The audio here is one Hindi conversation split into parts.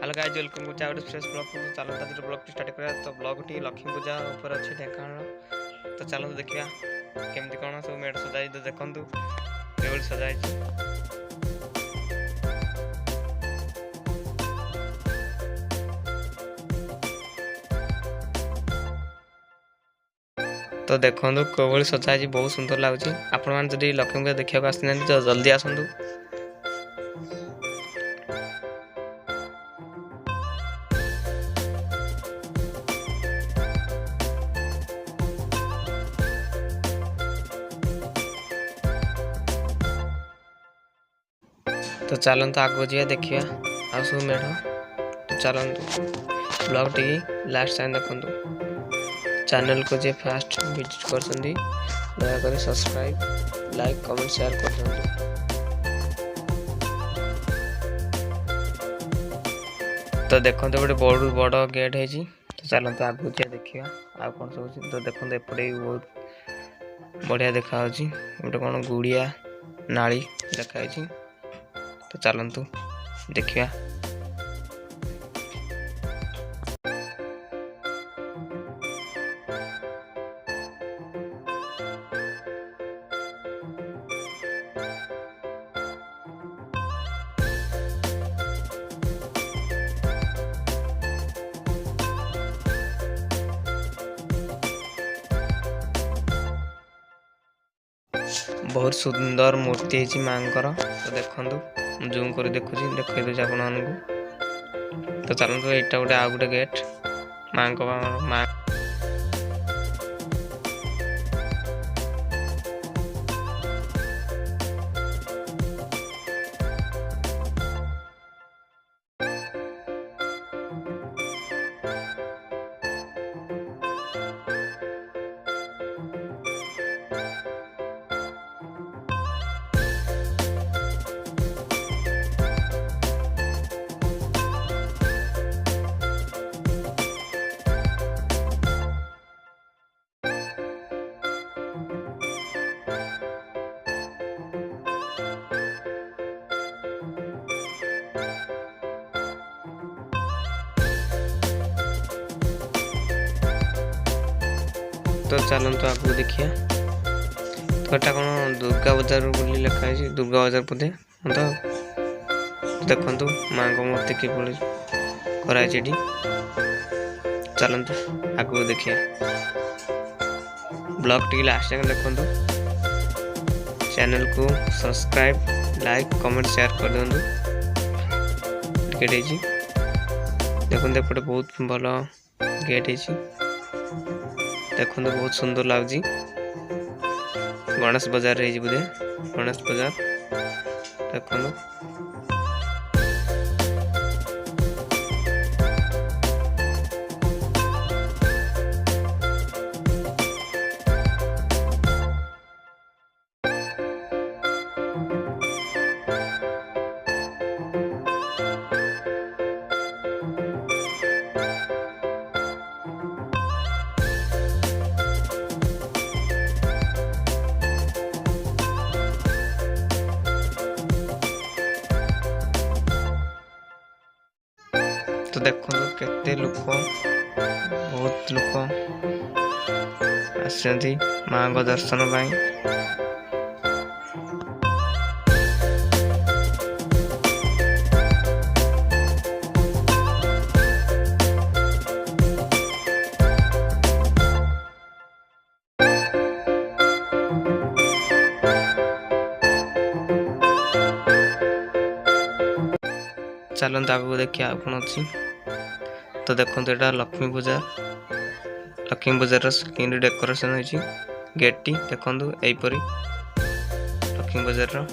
Hello guys, welcome to our fresh blog को। चलो आज ब्लॉग स्टार्ट करा। तो ब्लॉग टी लक्ष्मी पूजा ऊपर अच्छे ढेंकानाल। तो चलो देखिया केमती कौन सब मेढ़ सजाई। तो देखंतु केवल सजाई। तो देखंतु केवल सजाई बहुत सुंदर लगुच। आपण मान जदि लक्ष्मी पूजा देखा आसना तो जल्दी आसतु। तो चलते आगो जा देखिया आ सब मेढ़। तो चलते ब्लॉग टी लास्ट टाइम देखु। चैनल को जे फास्ट विजिट कर दयाकोरी सब्सक्राइब लाइक कमेंट शेयर कर। तो देखो गोटे बड़ बड़ गेट है। तो चलते आगू जा देखिया आ कौन सब। तो देखो एपटे बहुत बढ़िया देखा गोटे कौन गुड़िया नाली देखा। तो चलतु देखिया। बहुत सुंदर मूर्ति है माँकर। तो देखु जूम कर देखुची देखे दूसरी आपण को। तो चलते यहाँ गोटे आ गोटे गेट माँ माँ। तो चलते आगे देखिए। तो यहाँ कौन दुर्गा बाजार बोली लिखाई। दुर्गा बाजार बोधे तो देखु माँ को मूर्ति कि कराई। चलते आगे देखिए। ब्लॉग टी लास्ट टाइम देखु। चैनल को सब्सक्राइब लाइक कमेंट शेयर कर दिंतु। देखते एपटे बहुत भल गेट है। देखो बहुत सुंदर लगुच। गणेश बाजार है बोधे गणेश बाजार देखो। तो देखो केते लोक बहुत लोक आसती माँ को दर्शन पाई। चलते आगू देखिए आ कौन अच्छी। तो देखो यहाँ लक्ष्मी पूजा लक्ष्मी पूजार स्क्रीन डेकोरेशन होती गेट टी देखु यहीपरी लक्ष्मी पूजार।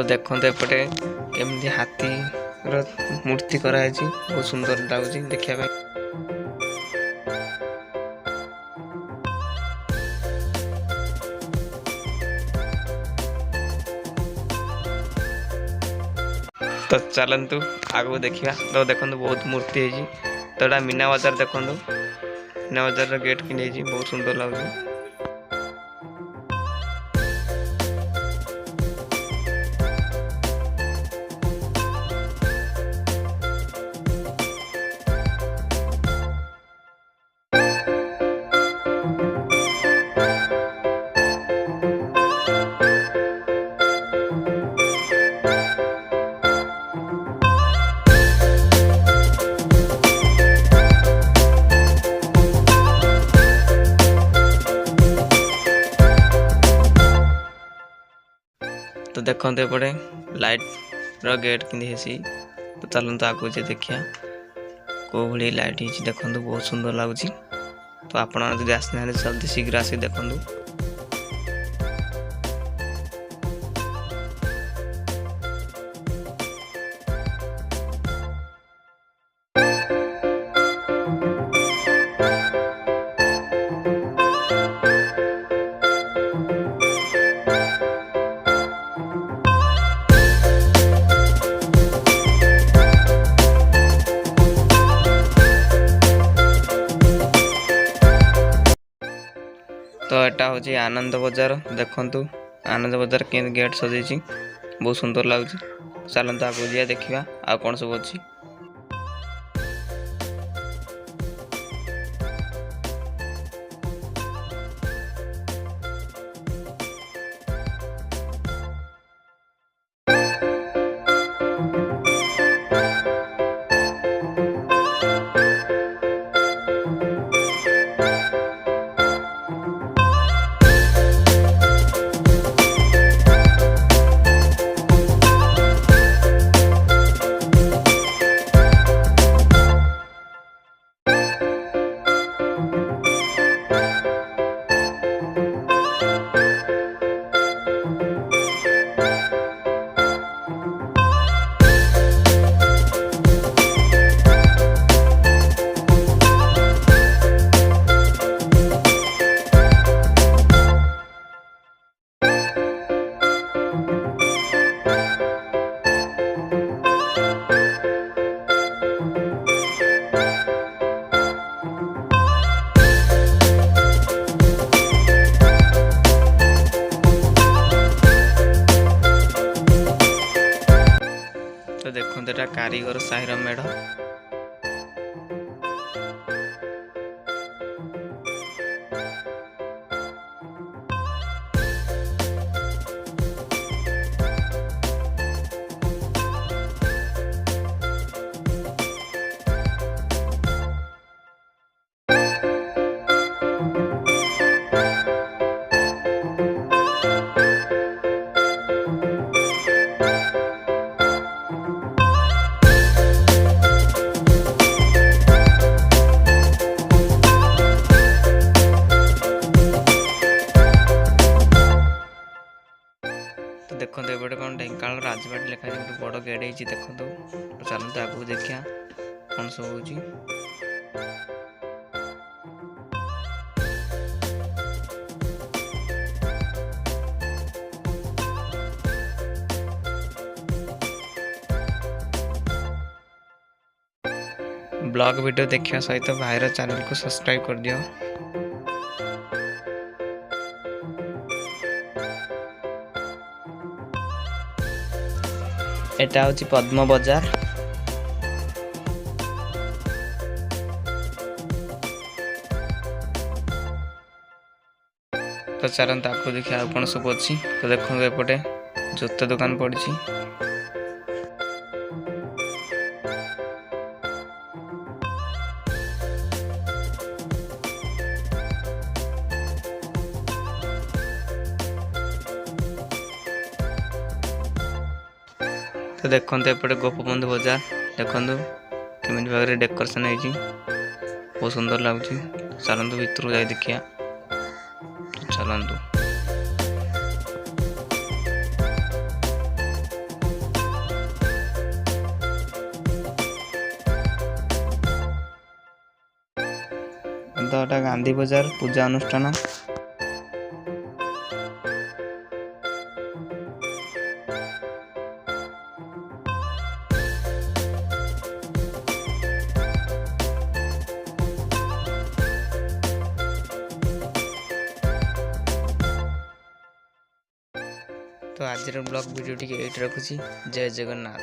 तो देखते एपटे केमती हाथी मूर्ति कराई बहुत सुंदर लगुच देखा। तो चलतु आगू देखा। तो देखो बहुत मूर्ति है। तो यहाँ मीना बजार देखो, मीना बजार गेट कि बहुत सुंदर लगुच। तो देखते एपटे लाइट रो गेट कि। तो चलते आगू जे देखिया कौ भाई लाइट ही देखो बहुत सुंदर लगुच। तो आपण आसना जल्दी शीघ्र आसिक देखु। तो यहाँ हूँ आनंद बजार देखु। आनंद बजार के गेट सजाई बहुत सुंदर लगुच। चलते आगू जा देखा आ कौन सब अच्छी। तो देखो यहाँ कारीगर साहिर मेढ़। तो देखो ये कौन ढेंकानाल राजबाड़ी लिखा गोटे बड़ गेट है देखो। तो चलते आगू देखा कौन सब हो। ब्लॉग वीडियो देखा सहित भाईर चैनल को सब्सक्राइब कर दियो। एटा हूँ पद्म बजार। तो चलते आपको देखिए कौन सब अच्छी। तो देखो एपटे जूता दुकान पड़ी। तो देखते एपटे गोपबंधु बजार देखु केमी भाव में डेकोरेशन है बहुत सुंदर लगुच। चलतु भितर जा देखिया। चलतु ତ ଏଟା ଗାନ୍धी ବଜାର ପୂଜା ଅନୁଷ୍ଠାन। तो आज ब्लॉग वीडियो टी ये रखुची। जय जगन्नाथ।